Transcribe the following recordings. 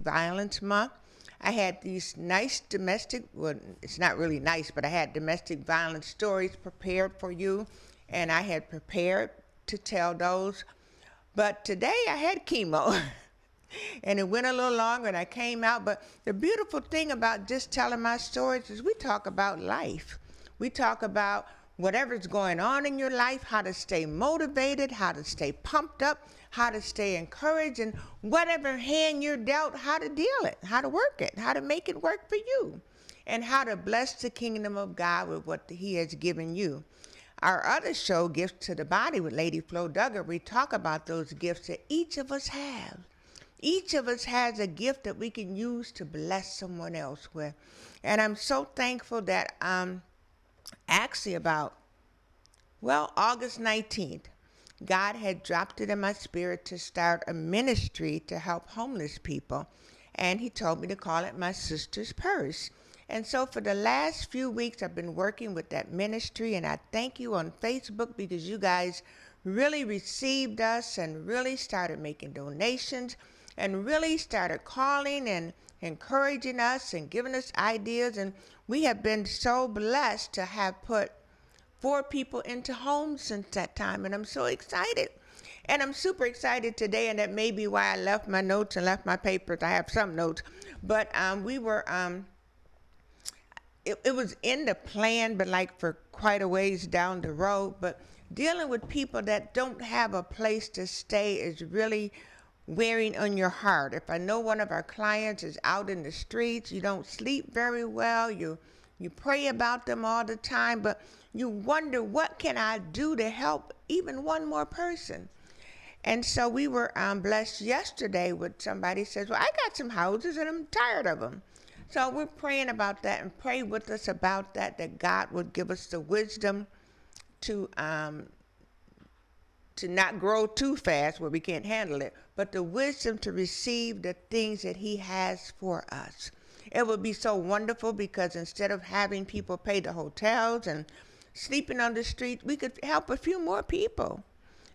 Violence Month. I had these nice domestic, well, it's not really nice, but I had domestic violence stories prepared for you, and I had prepared to tell those. But today I had chemo. And it went a little longer and I came out. But the beautiful thing about just telling my stories is we talk about life. We talk about whatever's going on in your life, how to stay motivated, how to stay pumped up, how to stay encouraged, and whatever hand you're dealt, how to deal it, how to work it, how to make it work for you, and how to bless the kingdom of God with what he has given you. Our other show, Gifts to the Body with Lady Flo Duggar, we talk about those gifts that each of us have. Each of us has a gift that we can use to bless someone else with. And I'm so thankful that actually about, well, August 19th, God had dropped it in my spirit to start a ministry to help homeless people. And he told me to call it My Sister's Purse. And so for the last few weeks, I've been working with that ministry, and I thank you on Facebook because you guys really received us and really started making donations and really started calling and encouraging us and giving us ideas. And we have been so blessed to have put 4 people into homes since that time, and I'm so excited. And I'm super excited today, and that may be why I left my notes and left my papers. I have some notes, but it was in the plan, but like for quite a ways down the road. But dealing with people that don't have a place to stay is really wearing on your heart. If I know one of our clients is out in the streets, you don't sleep very well, you pray about them all the time, but you wonder, what can I do to help even one more person? And so we were blessed yesterday with somebody says, well, I got some houses and I'm tired of them. So we're praying about that, and pray with us about that, that God would give us the wisdom to not grow too fast where we can't handle it, but the wisdom to receive the things that he has for us. It would be so wonderful because instead of having people pay the hotels and sleeping on the street, we could help a few more people.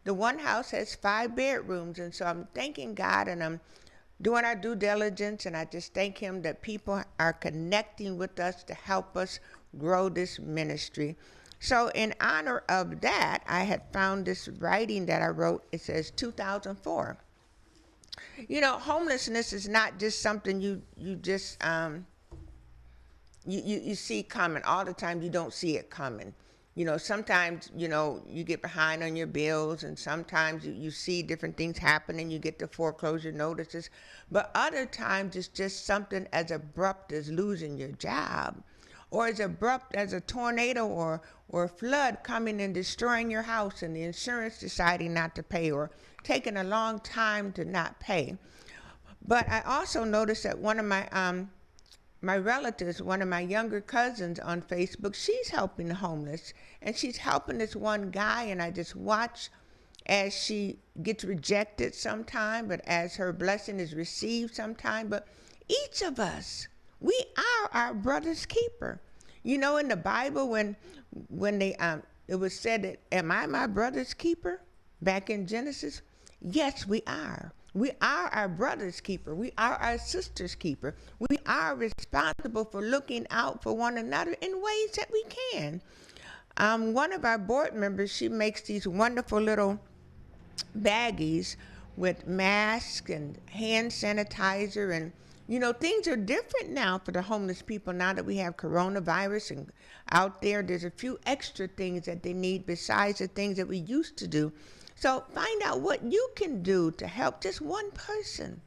The one house has 5 bedrooms, and so I'm thanking God, and I'm doing our due diligence, and I just thank him that people are connecting with us to help us grow this ministry. So in honor of that, I had found this writing that I wrote. It says 2004. You know, homelessness is not just something you just you see coming. All the time you don't see it coming. You know, sometimes, you know, you get behind on your bills, and sometimes you see different things happen and you get the foreclosure notices. But other times it's just something as abrupt as losing your job, or as abrupt as a tornado or a flood coming and destroying your house and the insurance deciding not to pay, or taking a long time to not pay. But I also noticed that one of my relatives, one of my younger cousins on Facebook, she's helping the homeless, and she's helping this one guy, and I just watch as she gets rejected sometime, but as her blessing is received sometime. But each of us, we are our brother's keeper. You know, in the Bible, when they it was said that, am I my brother's keeper? Back in Genesis, yes, we are. We are our brother's keeper. We are our sister's keeper. We are responsible for looking out for one another in ways that we can. One of our board members, she makes these wonderful little baggies with masks and hand sanitizer, and you know, things are different now for the homeless people now that we have coronavirus, and out there's a few extra things that they need besides the things that we used to do. So find out what you can do to help just one person.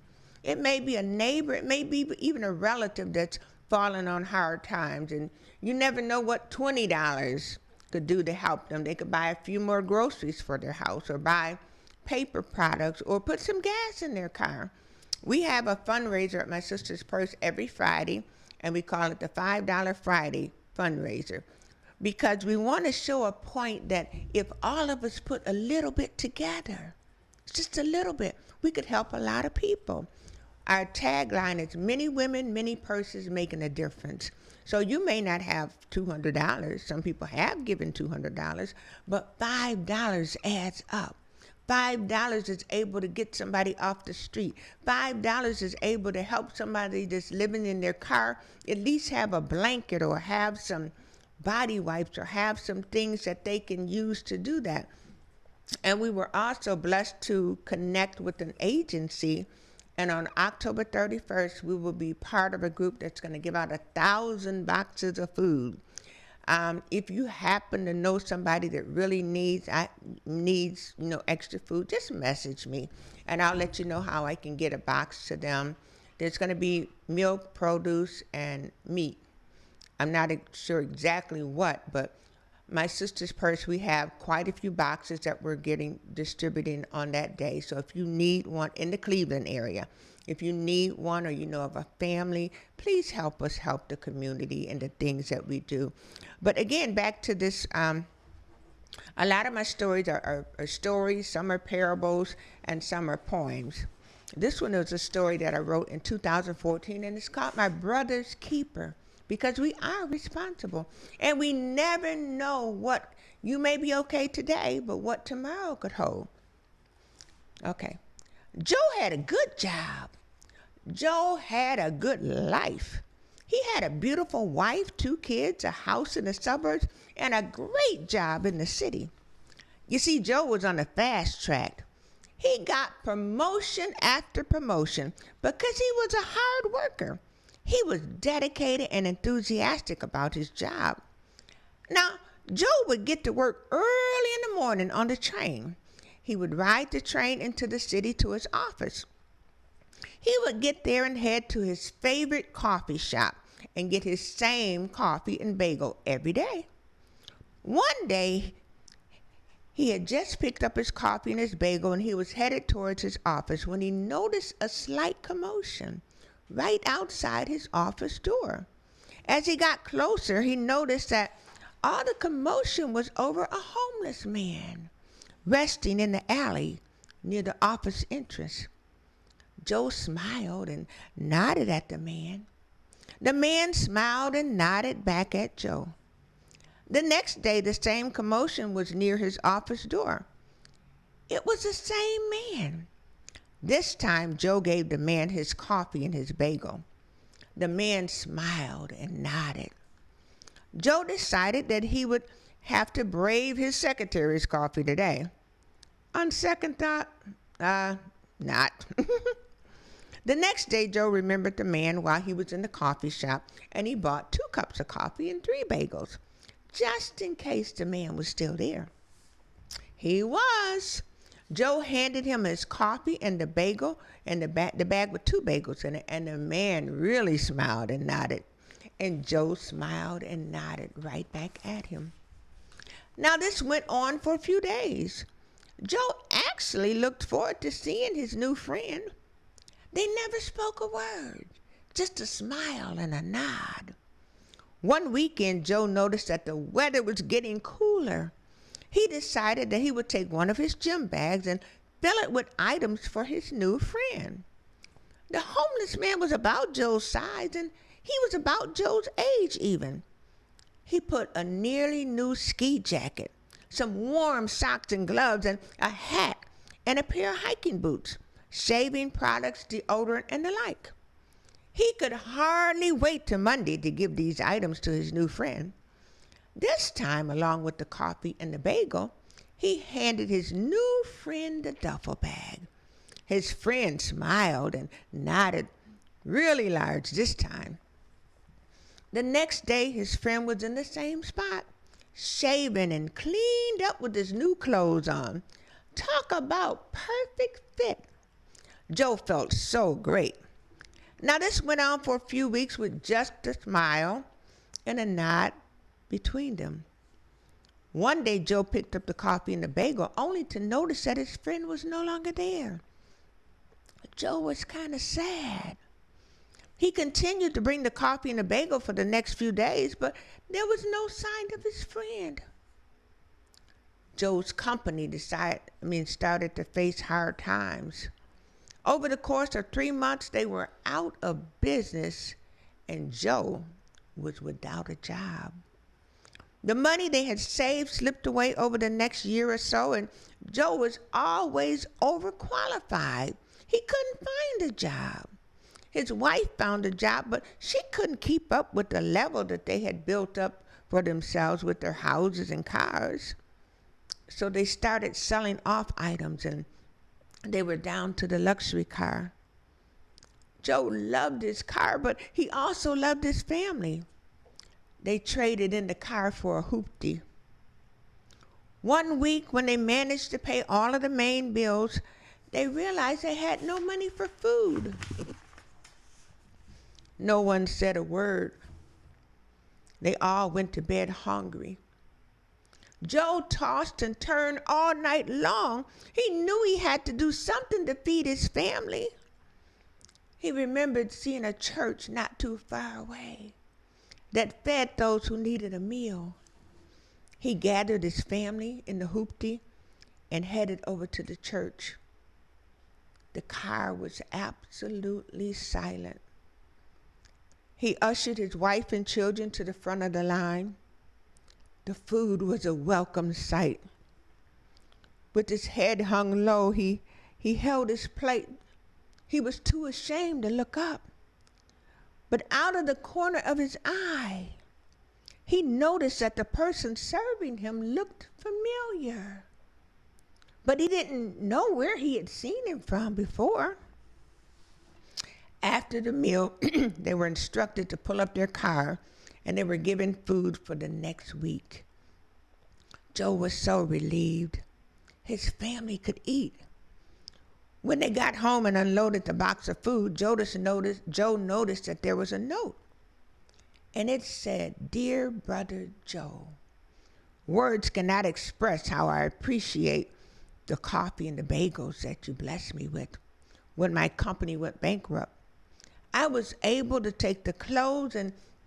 It may be a neighbor, it may be even a relative that's fallen on hard times, and you never know what $20 could do to help them. They could buy a few more groceries for their house, or buy paper products, or put some gas in their car. We have a fundraiser at My Sister's Purse every Friday, and we call it the $5 Friday fundraiser, because we want to show a point that if all of us put a little bit together, just a little bit, we could help a lot of people. Our tagline is many women, many purses making a difference. So you may not have $200. Some people have given $200, but $5 adds up. $5 is able to get somebody off the street. $5 is able to help somebody that's living in their car at least have a blanket or have some body wipes or have some things that they can use to do that. And we were also blessed to connect with an agency. And on October 31st, we will be part of a group that's going to give out 1,000 boxes of food. If you happen to know somebody that really needs extra food, just message me, and I'll let you know how I can get a box to them. There's going to be milk, produce, and meat. I'm not sure exactly what, but my sister's purse, we have quite a few boxes that we're getting distributing on that day. So if you need one in the Cleveland area, if you need one or you know of a family, please help us help the community and the things that we do. But again, back to this, a lot of my stories are stories, some are parables, and some are poems. This one is a story that I wrote in 2014, and it's called My Brother's Keeper, because we are responsible. And we never know what, you may be okay today, but what tomorrow could hold. Okay. Joe had a good job. Joe had a good life. He had a beautiful wife, 2 kids, a house in the suburbs, and a great job in the city. You see, Joe was on the fast track. He got promotion after promotion because he was a hard worker. He was dedicated and enthusiastic about his job. Now, Joe would get to work early in the morning on the train. He would ride the train into the city to his office. He would get there and head to his favorite coffee shop and get his same coffee and bagel every day. One day, he had just picked up his coffee and his bagel, and he was headed towards his office when he noticed a slight commotion right outside his office door. As he got closer, he noticed that all the commotion was over a homeless man resting in the alley near the office entrance. Joe smiled and nodded at the man. The man smiled and nodded back at Joe. The next day, the same commotion was near his office door. It was the same man. This time, Joe gave the man his coffee and his bagel. The man smiled and nodded. Joe decided that he would have to brave his secretary's coffee today. On second thought, not. The next day, Joe remembered the man while he was in the coffee shop, and he bought 2 cups of coffee and 3 bagels, just in case the man was still there. He was. Joe handed him his coffee and the bagel, and the bag with 2 bagels in it, and the man really smiled and nodded. And Joe smiled and nodded right back at him. Now, this went on for a few days. Joe actually looked forward to seeing his new friend. They never spoke a word, just a smile and a nod. One weekend, Joe noticed that the weather was getting cooler. He decided that he would take one of his gym bags and fill it with items for his new friend. The homeless man was about Joe's size, and he was about Joe's age even. He put a nearly new ski jacket, some warm socks and gloves, and a hat, and a pair of hiking boots, shaving products, deodorant, and the like. He could hardly wait till Monday to give these items to his new friend. This time, along with the coffee and the bagel, he handed his new friend the duffel bag. His friend smiled and nodded really large this time. The next day, his friend was in the same spot, shaven and cleaned up with his new clothes on. Talk about perfect fit. Joe felt so great. Now, this went on for a few weeks with just a smile and a nod between them. One day, Joe picked up the coffee and the bagel, only to notice that his friend was no longer there. Joe was kind of sad. He continued to bring the coffee and the bagel for the next few days, but there was no sign of his friend. Joe's company started to face hard times. Over the course of 3 months, they were out of business, and Joe was without a job. The money they had saved slipped away over the next year or so, and Joe was always overqualified. He couldn't find a job. His wife found a job, but she couldn't keep up with the level that they had built up for themselves with their houses and cars. So they started selling off items, and they were down to the luxury car. Joe loved his car, but he also loved his family. They traded in the car for a hoopty. One week, when they managed to pay all of the main bills, they realized they had no money for food. No one said a word. They all went to bed hungry. Joe tossed and turned all night long. He knew he had to do something to feed his family. He remembered seeing a church not too far away that fed those who needed a meal. He gathered his family in the hoopty and headed over to the church. The car was absolutely silent. He ushered his wife and children to the front of the line. The food was a welcome sight. With his head hung low, he held his plate. He was too ashamed to look up. But out of the corner of his eye, he noticed that the person serving him looked familiar. But he didn't know where he had seen him from before. After the meal, they were instructed to pull up their car, and they were given food for the next week. Joe was so relieved. His family could eat. When they got home and unloaded the box of food, Joe noticed that there was a note. And it said, "Dear Brother Joe, words cannot express how I appreciate the coffee and the bagels that you blessed me with when my company went bankrupt. I was able to take the clothes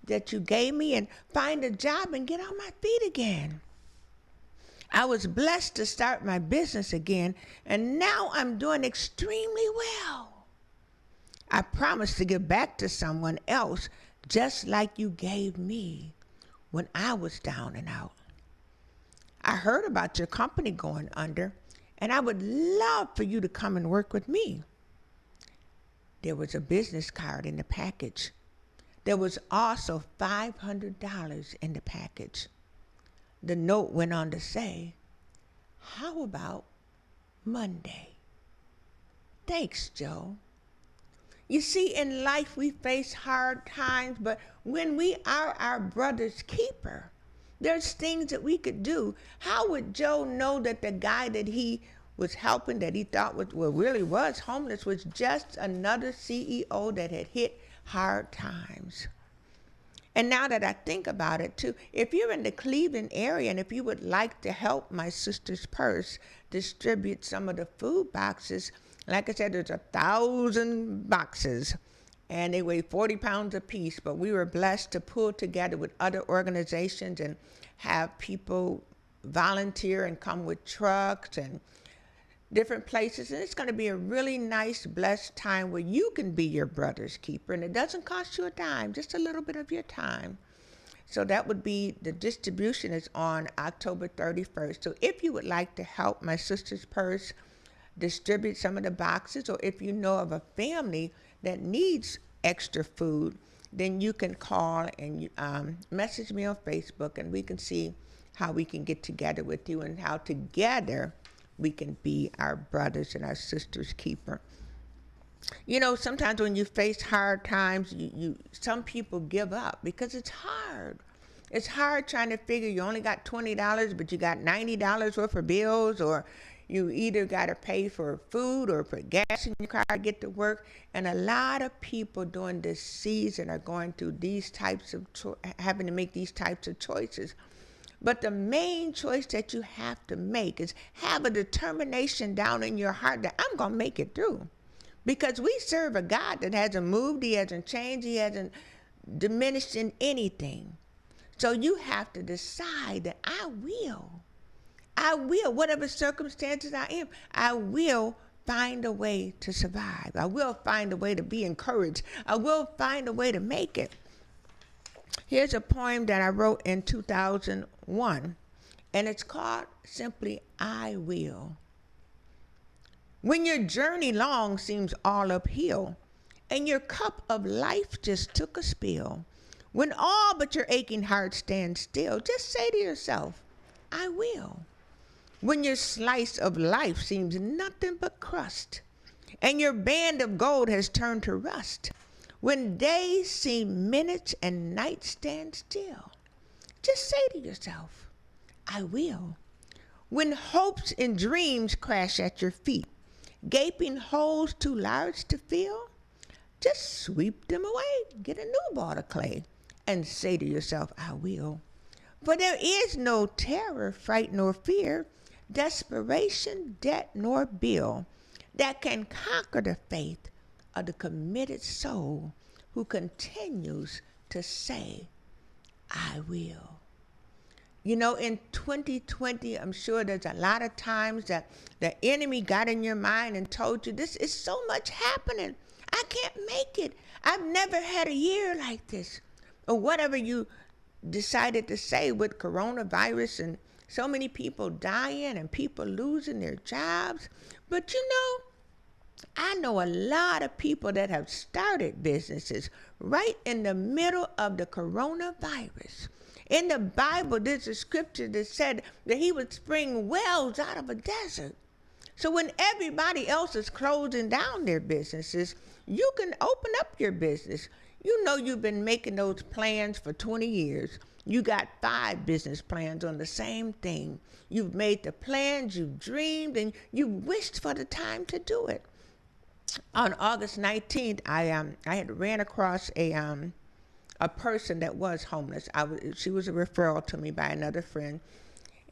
that you gave me and find a job and get on my feet again. I was blessed to start my business again, and now I'm doing extremely well. I promise to give back to someone else just like you gave me when I was down and out. I heard about your company going under, and I would love for you to come and work with me." There was a business card in the package. There was also $500 in the package. The note went on to say, "How about Monday?" Thanks, Joe. You see, in life we face hard times, but when we are our brother's keeper, there's things that we could do. How would Joe know that the guy that he was helping, that he thought really was homeless, was just another CEO that had hit hard times? And now that I think about it too, if you're in the Cleveland area and if you would like to help My Sister's Purse distribute some of the food boxes, like I said, there's 1,000 boxes and they weigh 40 pounds apiece, but we were blessed to pull together with other organizations and have people volunteer and come with trucks and different places. And it's going to be a really nice, blessed time where you can be your brother's keeper. And it doesn't cost you a dime, just a little bit of your time. So that would be, the distribution is on October 31st. So if you would like to help My Sister's Purse distribute some of the boxes, or if you know of a family that needs extra food, then you can call and message me on Facebook, and we can see how we can get together with you and how together we can be our brothers and our sisters' keeper. You know, sometimes when you face hard times, some people give up because it's hard. It's hard trying to figure you only got $20, but you got $90 worth of bills, or you either got to pay for food or put gas in your car to get to work. And a lot of people during this season are going through these types of, having to make these types of choices. But the main choice that you have to make is have a determination down in your heart that I'm going to make it through. Because we serve a God that hasn't moved, he hasn't changed, he hasn't diminished in anything. So you have to decide that I will, whatever circumstances I will find a way to survive. I will find a way to be encouraged. I will find a way to make it. Here's a poem that I wrote in 2001. 1, and it's called simply, I will. When your journey long seems all uphill, and your cup of life just took a spill, when all but your aching heart stands still, just say to yourself, I will. When your slice of life seems nothing but crust, and your band of gold has turned to rust, when days seem minutes and nights stand still, just say to yourself, I will. When hopes and dreams crash at your feet, gaping holes too large to fill, just sweep them away, get a new ball of clay, and say to yourself, I will. For there is no terror, fright, nor fear, desperation, debt, nor bill that can conquer the faith of the committed soul who continues to say, I will. You know, in 2020, I'm sure there's a lot of times that the enemy got in your mind and told you, this is so much happening. I can't make it. I've never had a year like this. Or whatever you decided to say with coronavirus and so many people dying and people losing their jobs. But you know, I know a lot of people that have started businesses right in the middle of the coronavirus. In the Bible, there's a scripture that said that he would spring wells out of a desert. So when everybody else is closing down their businesses, you can open up your business. You know you've been making those plans for 20 years. You got 5 business plans on the same thing. You've made the plans, you've dreamed, and you wished for the time to do it. On August 19th, I had ran across a person that was homeless. She was a referral to me by another friend.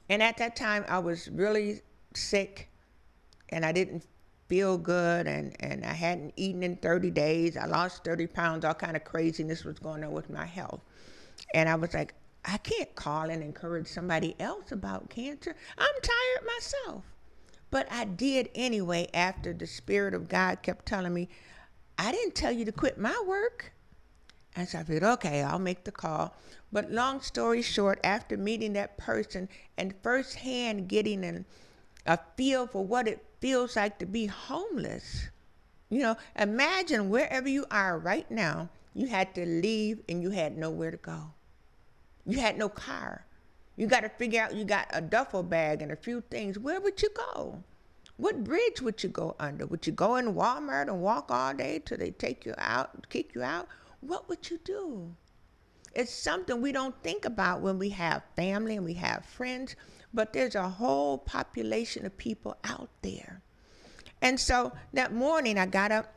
And at that time, I was really sick, and I didn't feel good, and I hadn't eaten in 30 days. I lost 30 pounds. All kind of craziness was going on with my health. And I was like, I can't call and encourage somebody else about cancer. I'm tired myself. But I did anyway after the Spirit of God kept telling me, I didn't tell you to quit my work. And so I said, okay, I'll make the call. But long story short, after meeting that person and firsthand getting a feel for what it feels like to be homeless, you know, imagine wherever you are right now, you had to leave and you had nowhere to go. You had no car. You got to figure out, you got a duffel bag and a few things. Where would you go? What bridge would you go under? Would you go in Walmart and walk all day till they take you out, kick you out? What would you do? It's something we don't think about when we have family and we have friends, but there's a whole population of people out there. And so that morning I got up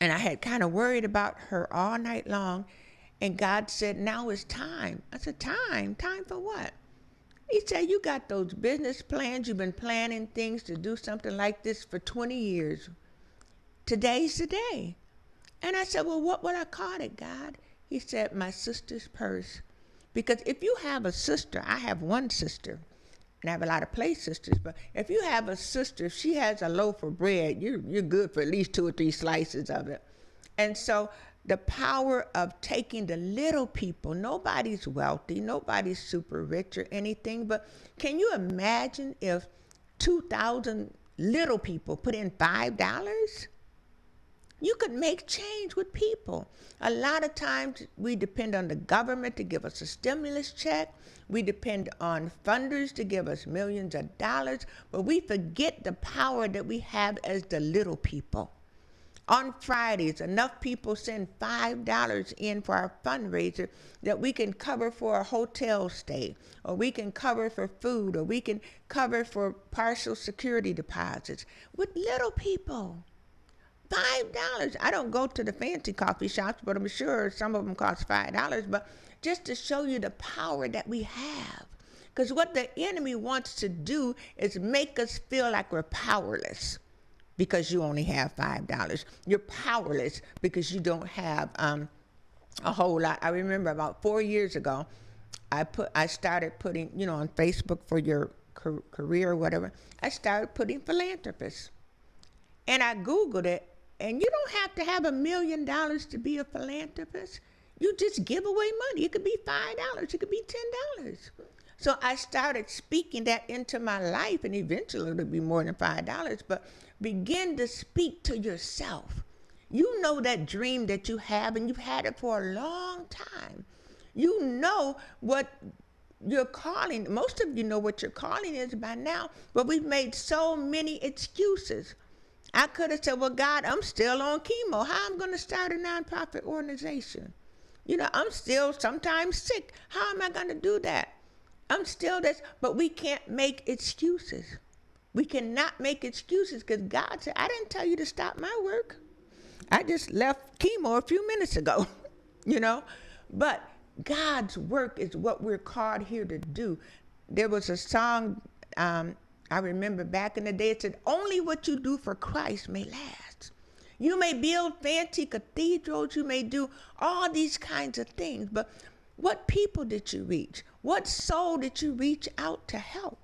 and I had kind of worried about her all night long. And God said, now is time. I said, time? Time for what? He said, you got those business plans. You've been planning things to do something like this for 20 years. Today's the day. And I said, well, what would I call it, God? He said, my sister's purse. Because if you have a sister, I have one sister, and I have a lot of play sisters, but if you have a sister, if she has a loaf of bread, you're good for at least 2 or 3 slices of it. And so the power of taking the little people, nobody's wealthy, nobody's super rich or anything, but can you imagine if 2,000 little people put in $5? You could make change with people. A lot of times we depend on the government to give us a stimulus check. We depend on funders to give us millions of dollars, but we forget the power that we have as the little people. On Fridays, enough people send $5 in for our fundraiser that we can cover for a hotel stay, or we can cover for food, or we can cover for partial security deposits with little people. $5. I don't go to the fancy coffee shops, but I'm sure some of them cost $5. But just to show you the power that we have. Because what the enemy wants to do is make us feel like we're powerless because you only have $5. You're powerless because you don't have a whole lot. I remember about 4 years ago, I started putting, on Facebook for your career or whatever, I started putting philanthropists. And I Googled it. And you don't have to have $1 million to be a philanthropist. You just give away money. It could be $5. It could be $10. So I started speaking that into my life, and eventually it'll be more than $5. But begin to speak to yourself. You know that dream that you have, and you've had it for a long time. You know what your calling, most of you know what your calling is by now, but we've made so many excuses. I could have said, well, God, I'm still on chemo. How am I going to start a nonprofit organization? You know, I'm still sometimes sick. How am I going to do that? I'm still this, but we can't make excuses. We cannot make excuses because God said, I didn't tell you to stop my work. I just left chemo a few minutes ago, you know. But God's work is what we're called here to do. There was a song I remember back in the day. It said, only what you do for Christ may last. You may build fancy cathedrals. You may do all these kinds of things. But what people did you reach? What soul did you reach out to help?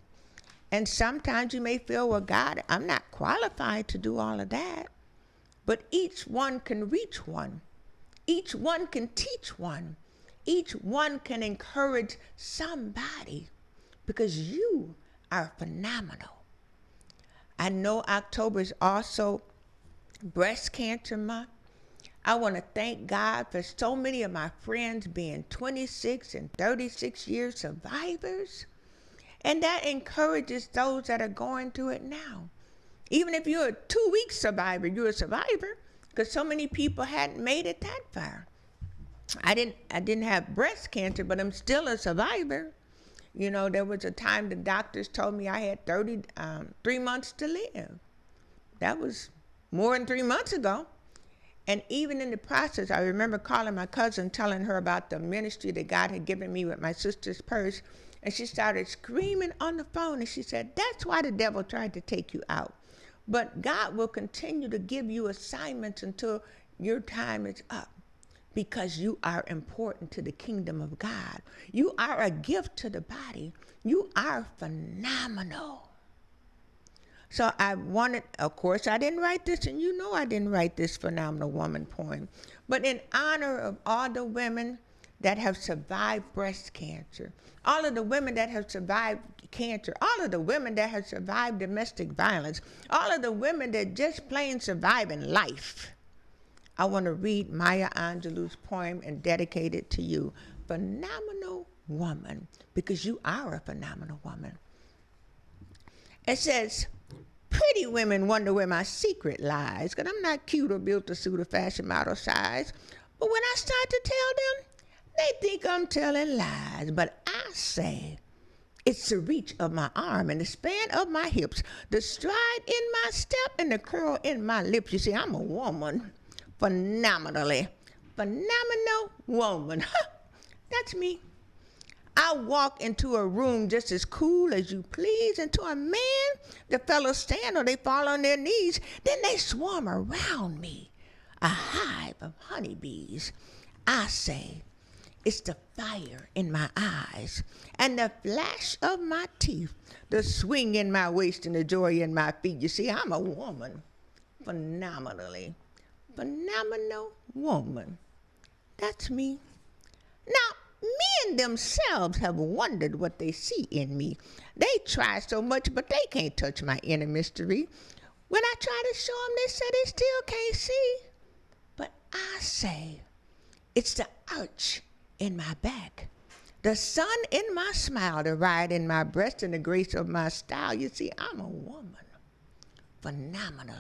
And sometimes you may feel, well, God, I'm not qualified to do all of that. But each one can reach one. Each one can teach one. Each one can encourage somebody because you are phenomenal. I know October is also Breast Cancer Month. I want to thank God for so many of my friends being 26 and 36 year survivors. And that encourages those that are going through it now. Even if you're a 2-week survivor, you're a survivor because so many people hadn't made it that far. I didn't have breast cancer, but I'm still a survivor. You know, there was a time the doctors told me I had 3 months to live. That was more than 3 months ago. And even in the process, I remember calling my cousin, telling her about the ministry that God had given me with my sister's purse. And she started screaming on the phone. And she said, that's why the devil tried to take you out. But God will continue to give you assignments until your time is up. Because you are important to the kingdom of God. You are a gift to the body. You are phenomenal. So I wanted, of course, I didn't write this, and you know I didn't write this phenomenal woman poem. But in honor of all the women that have survived breast cancer, all of the women that have survived cancer, all of the women that have survived domestic violence, all of the women that just plain surviving life, I want to read Maya Angelou's poem and dedicate it to you. Phenomenal woman, because you are a phenomenal woman. It says, pretty women wonder where my secret lies, because I'm not cute or built to suit a fashion model size. But when I start to tell them, they think I'm telling lies. But I say, it's the reach of my arm and the span of my hips, the stride in my step and the curl in my lips. You see, I'm a woman. Phenomenal woman. That's me. I walk into a room just as cool as you please, and to a man, the fellows stand or they fall on their knees. Then they swarm around me, a hive of honeybees. I say, it's the fire in my eyes and the flash of my teeth, the swing in my waist and the joy in my feet. You see, I'm a woman. Phenomenal woman. That's me. Now, men themselves have wondered what they see in me. They try so much, but they can't touch my inner mystery. When I try to show them, they say they still can't see. But I say, it's the arch in my back, the sun in my smile, the ride in my breast, and the grace of my style. You see, I'm a woman. Phenomenal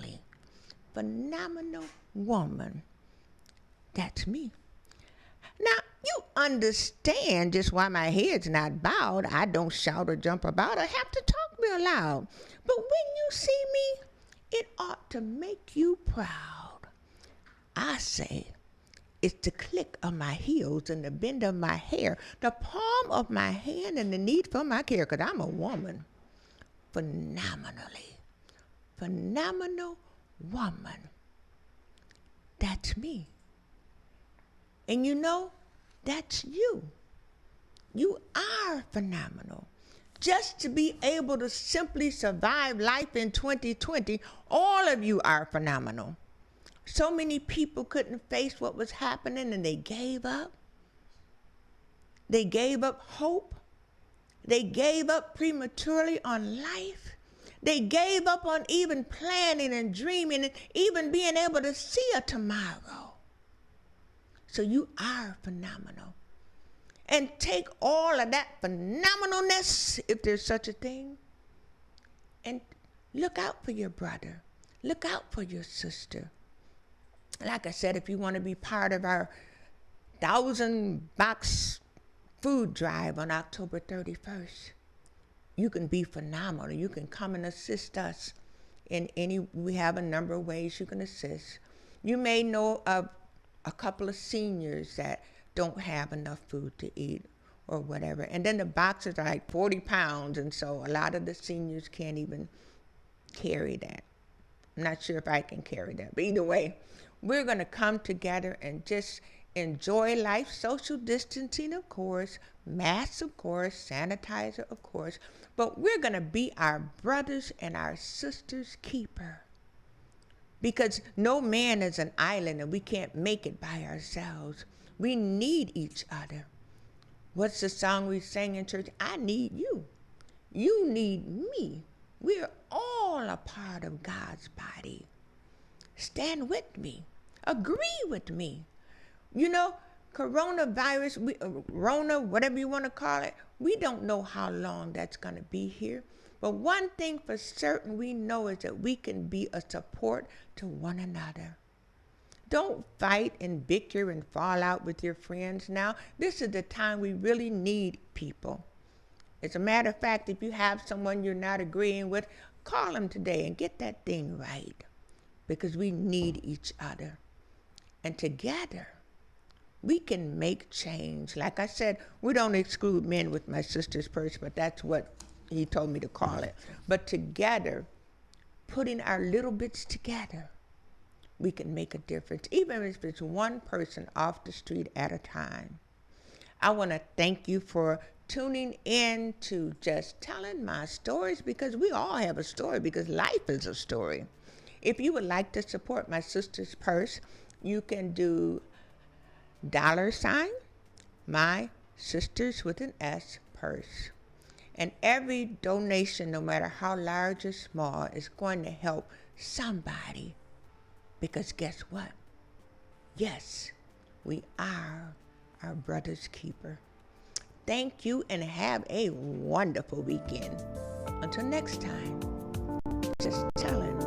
woman. That's me. Now, you understand just why my head's not bowed. I don't shout or jump about or have to talk real loud. But when you see me, it ought to make you proud. I say, it's the click of my heels and the bend of my hair, the palm of my hand and the need for my care, because I'm a woman. Phenomenal woman. That's me. And you know, that's you. You are phenomenal. Just to be able to simply survive life in 2020, all of you are phenomenal. So many people couldn't face what was happening and they gave up. They gave up hope. They gave up prematurely on life. They gave up on even planning and dreaming and even being able to see a tomorrow. So you are phenomenal. And take all of that phenomenalness, if there's such a thing, and look out for your brother. Look out for your sister. Like I said, if you want to be part of our 1,000-box food drive on October 31st, you can be phenomenal. You can come and assist us we have a number of ways you can assist. You may know of a couple of seniors that don't have enough food to eat or whatever. And then the boxes are like 40 pounds, and so a lot of the seniors can't even carry that. I'm not sure if I can carry that, but either way, we're going to come together and just enjoy life, social distancing, of course, masks, of course, sanitizer, of course, but we're going to be our brothers and our sisters' keeper. Because no man is an island and we can't make it by ourselves. We need each other. What's the song we sang in church? I need you. You need me. We're all a part of God's body. Stand with me. Agree with me. You know, coronavirus, Rona, whatever you want to call it, we don't know how long that's going to be here. But one thing for certain we know is that we can be a support to one another. Don't fight and bicker and fall out with your friends now. This is the time we really need people. As a matter of fact, if you have someone you're not agreeing with, call them today and get that thing right. Because we need each other. And together, we can make change. Like I said, we don't exclude men with my sister's purse, but that's what he told me to call it. But together, putting our little bits together, we can make a difference, even if it's one person off the street at a time. I want to thank you for tuning in to Just Telling My Stories, because we all have a story, because life is a story. If you would like to support my sister's purse, you can do $ my sisters with an S purse. And every donation, no matter how large or small, is going to help somebody. Because guess what? Yes, we are our brother's keeper. Thank you and have a wonderful weekend. Until next time, just telling